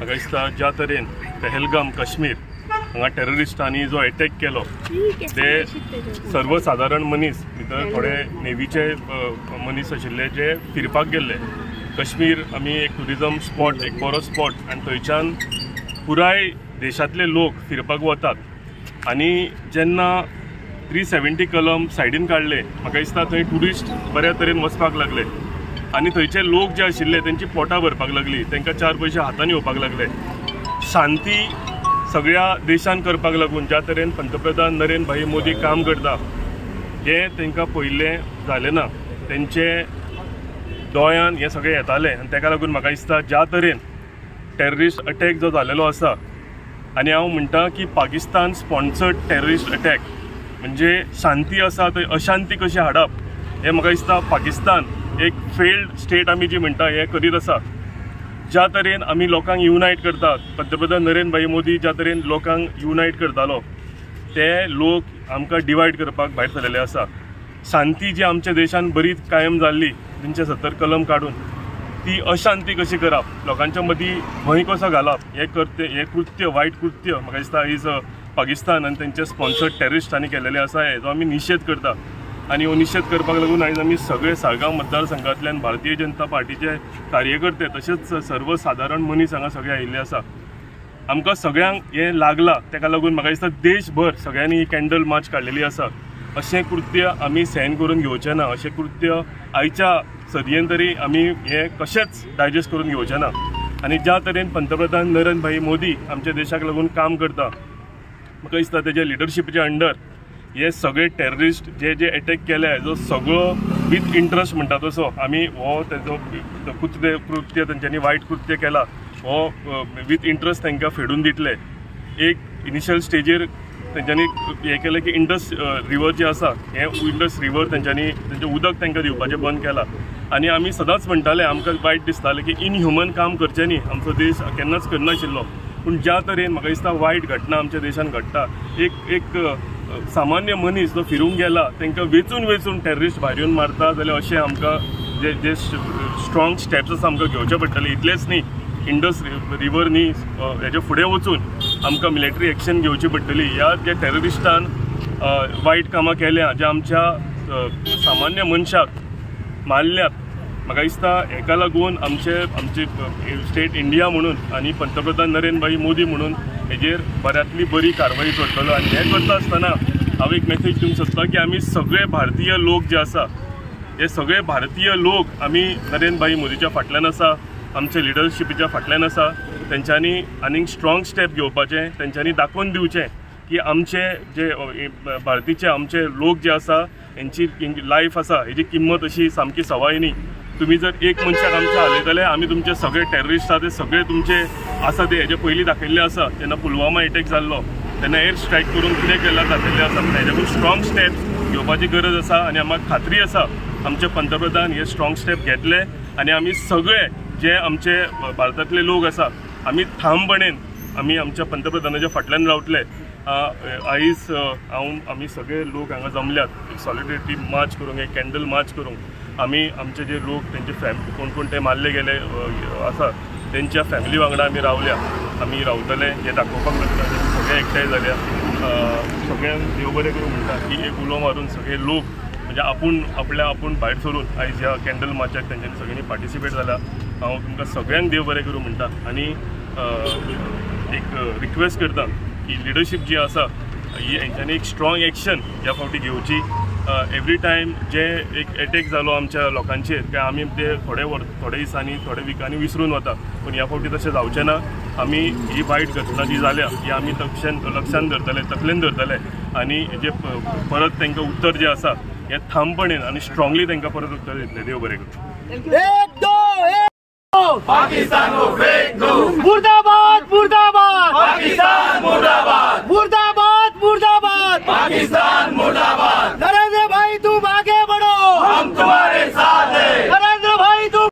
म्हाका दिसता ज्या तरेन पहलगाम काश्मीर हांगा टेररिस्टांनी जो अटॅक केलो ते सर्वसाधारण मनीस भितर थोडे नेवीचे मनीस आशिल्ले जे फिरपाक गेल्ले काश्मीर आमी एक टुरिजम स्पॉट एक बरो स्पॉट आनी थंयच्यान पुराय देशांतले लोक फिरपाक वतात आनी जेन्ना 370 कलम सायडीन काडले म्हाका दिसता थंय टुरिस्ट बऱ्या तरेन वचपाक लागले आनी थंयचे लोक जे आशिल्ले तेंची पोटां भरपाक लागली तांकां 4 पयशे हातांनी येवपाक लागले शांती सगळ्या देशान करपाक लागून ज्या तरेन पंतप्रधान नरेंद्र भाई मोदी काम करता हे तांकां पयलें जालें ना तेंचे दोळ्यान हे सगळें येतालें आनी ताका लागून म्हाका दिसता ज्या तरेन टेररिस्ट अटॅक जो जालेलो आसा आनी हांव म्हणटा की पाकिस्तान स्पॉन्सर्ड टेररिस्ट अटॅक म्हणजे शांती आसा थंय अशांती कशी हाडप हे म्हाका दिसता पाकिस्तान एक फेल्ड स्टेट आमी जी म्हणटा हे करीत आसा ज्या तरेन आमी लोकांक युनायट करतात पंतप्रधान नरेंद्र भाई मोदी ज्या तरेन लोकांक युनायट करतालो ते लोक आमकां डिवायड करपाक भायर सरलेले आसा शांती जी आमच्या देशान बरी कायम जाल्ली 370 कलम काडून ती अशांती कशी करप लोकांच्या मदीं भंय कसो घालप हे कृत्य वायट कृत्य म्हाका दिसता इज पाकिस्तान आनी तेंचे स्पॉन्सर्ड टेररिस्टांनी केलेले आसा हेजो आमी निशेध करता आनी हो निशेध करपाक लागून आयज आमी सगळे साळगांव मतदारसंघांतल्यान भारतीय जनता पार्टीचे कार्यकर्ते तशेंच सर्वसाधारण मनीस हांगा सगळे आयिल्ले आसा आमकां सगळ्यांक हे लागला ताका लागून म्हाका दिसता देशभर सगळ्यांनी ही कॅन्डल मार्च काडलेली आसा अशें कृत्य आमी सहन करून घेवचें ना अशें कृत्य आयच्या सदयेन तरी आमी हे कशेंच डायजेस्ट करून घेवचें ना आनी ज्या तरेन पंतप्रधान नरेंद्र भाई मोदी आमच्या देशाक लागून काम करता म्हाका दिसता तेज्या लिडरशिपाच्या अंडर हे सगळे टेररिस्ट जे जे अटॅक केले जो सगळो विथ इंट्रस्ट म्हणटा तसो आमी हो तेजो कृत्य तेंच्यांनी वायट कृत्य केला हो विथ इंट्रस्ट तांकां फेडून दितले एक इनिशियल स्टेजीर तेंच्यांनी हे केलें की इंडस रिवर जे आसा हे इंडस रिवर तेंच्यांनी तेंचें उदक तांकां दिवपाचें बंद केलां आनी आमी सदांच म्हणटाले आमकां वायट दिसतालें की इनह्युमन काम करचें न्ही आमचो देश केन्नाच करनाशिल्लो पूण ज्या तरेन म्हाका दिसता वायट घटना आमच्या देशान घडटा एक सामान्य मनीस जो फिरूंक गेला तांकां वेचून टेररिस्ट भायर येवन मारता जाल्यार अशें आमकां जे स्ट्रॉंग स्टेप्स आसा आमकां घेवचे पडटले इतलेंच न्ही इंडस रिवर न्ही हेजे फुडें वचून आमकां मिलिटरी एक्शन घेवची पडटली ह्या जे टेररिस्टान वायट कामां केल्या जे आमच्या सामान्य मनशाक मारल्यात म्हाका दिसता हेका लागून आमचे स्टेट इंडिया म्हणून आनी पंतप्रधान नरेंद्र भाई मोदी म्हणून हेजेर बऱ्यांतली बरी कारवाई करतलो आनी हें करता आसतना हांव एक मेसेज दिवंक सोदतां की आमी सगळे भारतीय लोक जे आसा हे सगळे भारतीय लोक आमी नरेंद्र भाई मोदीच्या फाटल्यान आसा आमचे लिडरशिपीच्या फाटल्यान आसा तेंच्यांनी आनीक स्ट्रॉंग स्टेप घेवपाचें तेंच्यांनी दाखोवन दिवचें की आमचे जे भारतीचे आमचे लोक जे आसा हेंची लायफ आसा हेजी किंमत अशी सामकी सवाय न्ही तुम्ही जर एक मनशाक आमचे हालयतले आमी तुमचे सगळे टेररिस्ट आसा ते सगळे तुमचे आसा ते हेजे पयलीं दाखयल्ले आसा जेन्ना पुलवामा अटॅक जाल्लो तेन्ना एअर स्ट्रायक करून कितें केल्यार दाखयल्लें आसा पूण हेज्याकून स्ट्रॉंग स्टेप्स घेवपाची गरज आसा आनी आमकां खात्री आसा आमचे पंतप्रधान हे स्ट्रॉंग स्टेप घेतले आनी आमी सगळे जे आमचे भारतांतले लोक आसा आमी ठामपणेन आमी आमच्या पंतप्रधानाच्या फाटल्यान रावतले आयज आमी सगळे लोक हांगा जमल्यात एक सॉलिडेरिटी मार्च करूंक एक कॅन्डल मार्च करूंक आमी आमचे जे लोक तेंचे कोण ते मारले गेले आसा तेंच्या फॅमिली वांगडा आमी रावल्या आमी रावतले हे दाखोवपाक लागता सगळे एकठांय जाल्या सगळ्यांक देव बरें करूं म्हणटा की एक उलो मारून सगळे लोक म्हणजे आपूण भायर सरून आयज ह्या कॅन्डल मार्चाक तेंच्यांनी सगळ्यांनी पार्टिसिपेट जाल्या हांव तुमकां सगळ्यांक देव बरें करूं म्हणटा आनी एक रिक्वेस्ट करता की लिडरशीप जी आसा ही हेंच्यांनी एक स्ट्रॉंग एक्शन ह्या फावटी घेवची एवरी टायम जे एक अटॅक जालो आमच्या लोकांचेर ते आमी ते थोडे दिसांनी थोडे विकांनी विसरून वता पूण ह्या फावटी तशें जावचें ना आमी ही वायट घटना जी जाल्या ही आमी लक्षान धरतले तकलेन धरतले आनी जे परत तांकां उत्तर जें आसा हे ठामपणेन आनी स्ट्रॉंगली तांकां परत उत्तर दितले. देव बरें करूं. पाकिस्तान को फेंक दो. मुर्दाबाद मुर्दाबाद पाकिस्तान मुर्दाबाद. मुर्दाबाद मुर्दाबाद पाकिस्तान मुर्दाबाद. नरेंद्र भाई तुम आगे बढ़ो, हम तुम्हारे साथ हैं. नरेंद्र भाई तुम.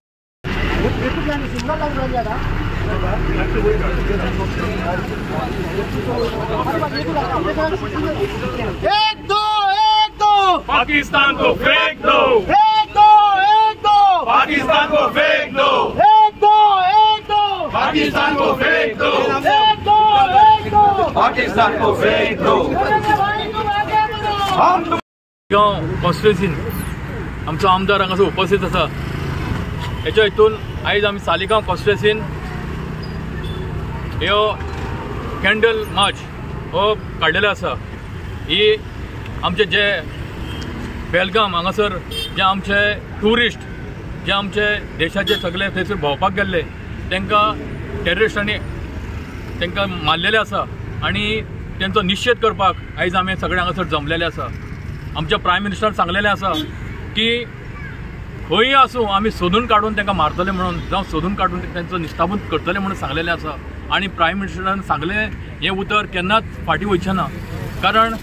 एक दो पाकिस्तान को फेंक दो. एक दो पाकिस्तान को फेंक दो. पाकिस्तान को फेंक दो. पाकिस्तान को फेंक दो. हम कॉन्स्टिट्युएन्सीन आमचो आमदार हांगासर उपस्थित आसा. हेच्या हितून आयज आमी सालिगांव कॉन्स्टिट्युएन्सीन ह्यो कॅन्डल मार्च हो काडलेलो आसा. ही आमचे जे बेलगाम हांगासर जे आमचे ट्युरिस्ट जे आमचे देशाचे सगळे थंयसर भोंवपाक गेल्ले तांकां टेररिस्टांनी तांकां मारलेले आसा आनी तेंचो निश्चेध करपाक आयज आमी सगळे हांगासर जमलेले आसा. आमच्या प्रायम मिनिस्टरान सांगलेलें आसा की खंय आसूं आमी सोदून काडून तांकां मारतले म्हणून जावं सोदून काडून तेंचो निश्ताबूत करतले म्हणून सांगलेलें आसा. आनी प्रायम मिनिस्टरान सांगलें हें उतर केन्नाच फाटीं वयचें ना. कारण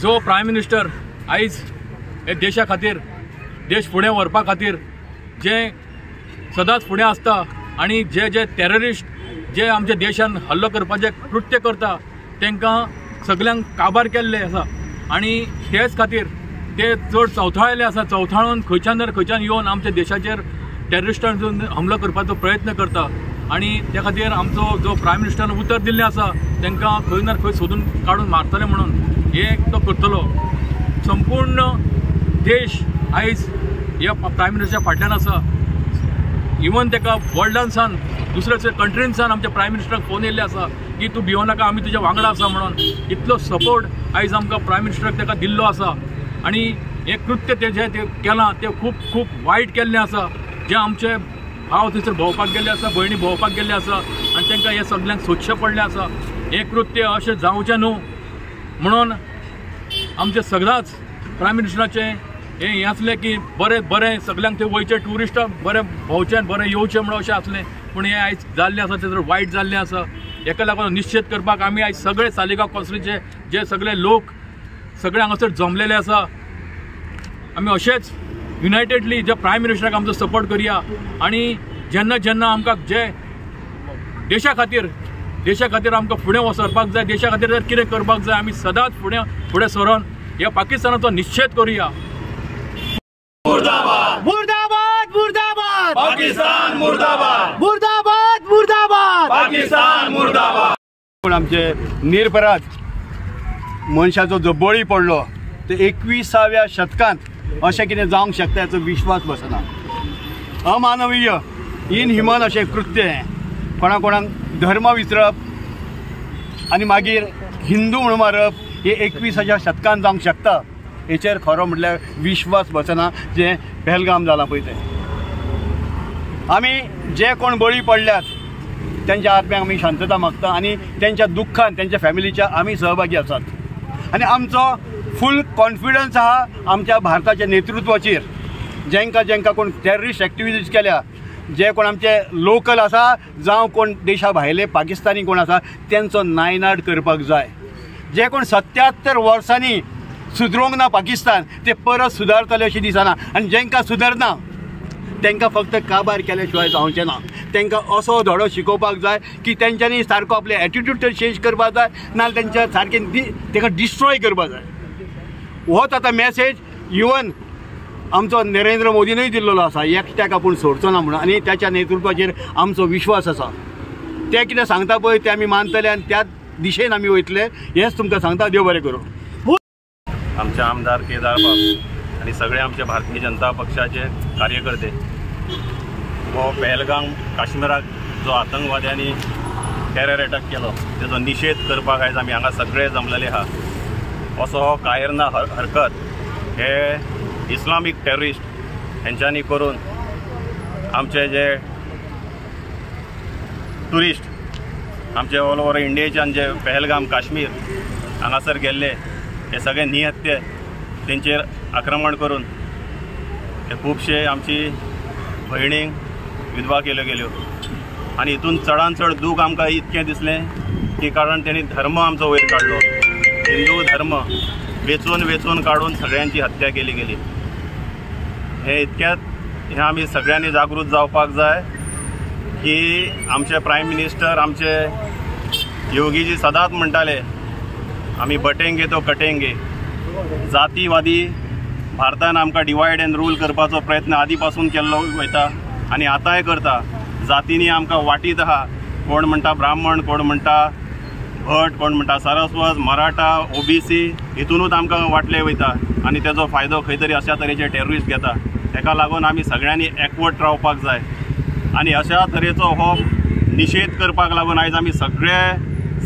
जो प्रायम मिनिस्टर आयज हे देशा खातीर देश फुडें व्हरपा खातीर जे सदांच फुडें आसता आनी जे जे टेररिस्ट जे आमच्या देशान हल्लो करपाचें कृत्य करता तांकां सगल्यांक काबार केल्ले आसा. आनी तेच खातीर ते चड चवथाळिल्ले आसा. चवथाळून खंयच्यान खंयच्यान येवन आमच्या देशाचेर टेररिस्टांचो हमलो करपाचो प्रयत्न करता. आनी त्या खातीर आमचो जो प्रायम मिनिस्टरान उतर दिल्लें आसा तांकां खंय ना खंय सोदून काडून मारतले म्हणून हे तो करतलो. संपूर्ण देश आयज ह्या प्रायम मिनिस्टराच्या फाटल्यान आसा. इवन ताका वर्ल्डान सान दुसऱ्या कंट्रीन सान आमच्या प्रायम मिनिस्टराक फोन येयल्ले आसा की तूं भिवो नाका आमी तुज्या वांगडा आसा म्हणून. इतलो सपोर्ट आयज आमकां प्रायम मिनिस्टराक ताका दिल्लो आसा. आनी हे कृत्य तेजें तें केलां तें खूब खूब वायट केल्लें आसा. जे आमचे भाव थंयसर भोंवपाक गेल्ले आसा, भयणी भोंवपाक गेल्ले आसा आनी तांकां हे सगल्यांक सोदचें पडलें आसा. हे कृत्य अशें जावचें न्हू म्हणून आमचे सगळ्याच प्रायम मिनिस्टराचें हें आसलें की बरें बरें सगल्यांक थंय वयचे ट्युरिस्टां बरें भोंवचें बरें येवचें म्हणून अशें आसलें. पूण हें आयज जाल्लें आसा तें वायट जाल्लें आसा. हेका लागून निश्चित करपाक आमी आयज सगळे सालिगांव कॉन्स्टिट्युएन्सीचे जे सगळे लोक सगळे हांगासर जमलेले आसा. आमी अशेंच युनायटेडली जे प्रायम मिनिस्टराक आमचो सपोर्ट करया. आनी जेन्ना जेन्ना आमकां जे देशा खातीर आमकां फुडें सरपाक जाय, देशा खातीर जर कितें करपाक जाय आमी सदांच फुडें सरून ह्या पाकिस्तानाचो निश्चेध करुया. मुर्दाबाद. मुर्दाबाद मुर्दाबाद पाकिस्तान मुर्दाबाद. मुर्दाबाद मुर्दाबाद पाकिस्तान मुर्दाबाद. पूण आमचे निरपराध मनशाचो जो बळी पडलो ते 21व्या शतकांत अशें कितें जावंक शकता हाचो विश्वास बसना. अमानवीय इनह्युमन अशें कृत्य हें. कोणाक धर्म विसरप आनी मागीर हिंदू म्हणून मारप हे 21व्या शतकांत जावंक शकता हेचेर खरो म्हटल्यार विश्वास बसना. जे पहलगाम जालां पळय तें आमी जे कोण बळी पडल्यात त्यांच्या आत्म्याक आमी शांतता मागता आनी त्यांच्या दुख्खान त्यांच्या फॅमिलीच्या आमी सहभागी आसात. आनी आमचो फूल कॉन्फिडन्स आहा आमच्या भारताच्या नेतृत्वाचेर. जेंका कोण टेररिस्ट एक्टिविटीज केल्या, जे कोण आमचे लोकल आसा जावं कोण देशा भायले पाकिस्तानी कोण आसा त्यांचो नायनाट करपाक जाय. जे कोण 77 वर्सांनी सुदरूंक ना पाकिस्तान ते परत सुदारतले अशें दिसना. आनी जेंका सुदारना तांकां फक्त काबार केल्या शिवाय जावचें ना. तांकां असो धडो शिकोवपाक जाय की तेंच्यांनी सारको आपले एटिट्यूड तर चेंज करपाक जाय, नाजाल्यार तेंच्या सारकें ताका डिस्ट्रॉय करपाक जाय. होच आतां मॅसेज इवन आमचो नरेंद्र मोदीनूय दिल्लो आसा एकट्याक आपूण सोडचो ना म्हणून. आनी त्याच्या नेतृत्वाचेर आमचो विश्वास आसा. ते कितें सांगता पळय ते आमी मानतले आनी त्या दिशेन आमी वयतले हेंच तुमकां सांगता. देव बरें करूं. आमचे आमदार केदार बाब आणि सगळे आमचे भारतीय जनता पक्षाचे कार्यकर्ते हो पहलगाम काश्मीराक जो आतंकवाद्यांनी टेरर अटॅक केलो तेजो निषेध करपाक आयज आमी हांगा सगळे जमलेले आहा. असो हो कायरना हरकत हे इस्लामीक टेररिस्ट हेंच्यांनी करून आमचे जे ट्युरिस्ट आमचे ऑल ओव्हर इंडियेच्यान जे पहलगाम काश्मीर हांगासर गेल्ले हे सगळे निहत्ते तेंचेर आक्रमण करून हे खुबशे आमची भयणींक विधवा केल्यो गेल्यो आनी हितून चडांत चड दूख आमकां इतकें दिसलें की कारण तेणी धर्म आमचो वयर काडलो. हिंदू धर्म वेचून वेचून काडून सगळ्यांची हत्या केली गेली. हे इतक्यात हे आमी सगळ्यांनी जागृत जावपाक जाय की आमचे प्रायम मिनिस्टर आमचे योगीजी सदांच म्हणटाले आमी बटेंगे तो कटेंगे. जातीवादी भारतान आमकां डिवायड एंड रूल करपाचो प्रयत्न आदी पासून केल्लो वयता आनी आतांय करता. जातींनी आमकां वाटीत आहा. कोण म्हणटा ब्राह्मण, कोण म्हणटा भट, कोण म्हणटा सारस्वत, मराठा, ओबीसी हितूनूच आमकां वाटले वयता आनी तेजो फायदो खंय तरी अशा तरेचे टेररिस्ट घेता. ताका लागून आमी सगळ्यांनी एकवट रावपाक जाय आनी अशा तरेचो हो निशेध करपाक लागून आयज आमी सगळे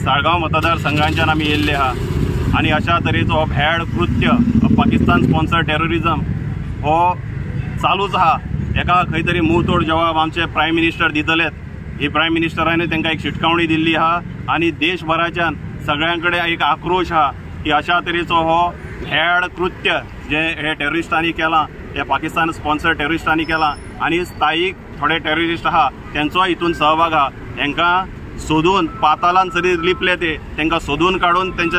साळगांव मतदारसंघांच्यान आमी येयल्ले आहा आनी अशा तरेचो हो भ्याड कृत्य पाकिस्तान स्पॉन्सर टेररिजम हो चालूच आहा. हेका खंय तरी मुंहतोड जवाब आमचे प्रायम मिनिस्टर दितलेत. ही प्रायम मिनिस्टरांनी तांकां एक शिटकावणी दिल्ली आहा आनी देशभराच्यान सगळ्यां कडेन एक आक्रोश आहा की अशा तरेचो हो भ्याड कृत्य जे हे टेररिस्टांनी केलां, हे पाकिस्तान स्पॉन्सर टेररिस्टांनी केलां आनी स्थायीक थोडे टेररिस्ट आहा तेंचो हितून सहभाग आहा. तांकां सोदून पातालान जरी लिपले ते तांकां सोदून काडून तेंचे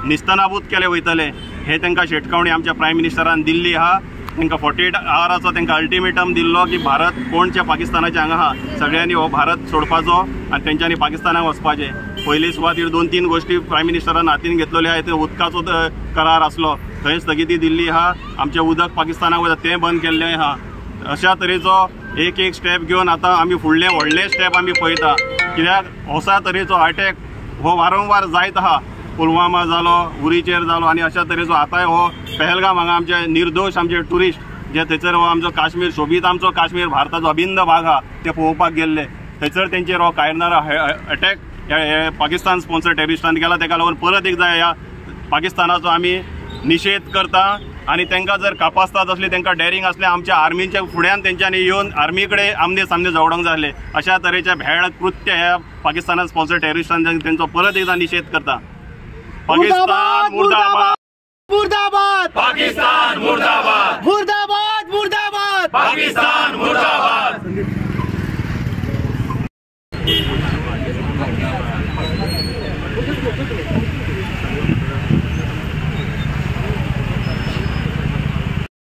निस्तनाबूत केले वयतले. हे तांकां शिटकावणी आमच्या प्रायम मिनिस्टरान दिल्ली आहा. तांकां 48 आवराचो तांकां अल्टिमेटम दिल्लो की भारत कोणच्या पाकिस्तानाचे हांगा आहा सगळ्यांनी हो भारत सोडपाचो आनी तेंच्यांनी पाकिस्तानाक वचपाचें. पयली सुवातेर 2-3 गोश्टी प्रायम मिनिस्टरान हातीन घेतलेल्यो आहा. ते उदकाचो करार आसलो थंय स्थगिती दिल्ली आहा. आमचें उदक पाकिस्तानाक वता तें बंद केल्लें आहा. अशा तरेचो एक एक स्टेप घेवन आतां आमी फुडले व्हडले स्टेप आमी पळयता. कित्याक अशा तरेचो अटॅक हो वारंवार जायत आहा. पुलवामा जालो, उरीचेर जालो आनी अशा तरेचो आतांय हो पहलगाम हांगा आमचे निर्दोश आमचे टुरिस्ट जे थंयसर हो आमचो काश्मीर सोबीत आमचो काश्मीर भारताचो अभिन्न भाग आहा ते पळोवपाक गेल्ले. थंयसर तेंचेर हो कायरनारा अटॅक हे पाकिस्तान स्पॉन्सर टेररिस्टांनी केला. ताका लागून परत एकदां ह्या पाकिस्तानाचो आमी निशेध करता आनी तांकां जर कापासतात असली तांकां डेरिंग असलें आमच्या आर्मीच्या फुड्यान तेंच्यांनी येवन आर्मी कडेन आमने सामने झगडोंक जाय. अशा तरेचे भ्याड कृत्य ह्या पाकिस्तानान स्पॉन्सर टेररिस्टांनी तेंचो परत एकदां निशेध करता. पाकिस्तान मुर्दाबाद, मुर्दाबाद, पाकिस्तान मुर्दाबाद, मुर्दाबाद, मुर्दाबाद, पाकिस्तान मुर्दाबाद.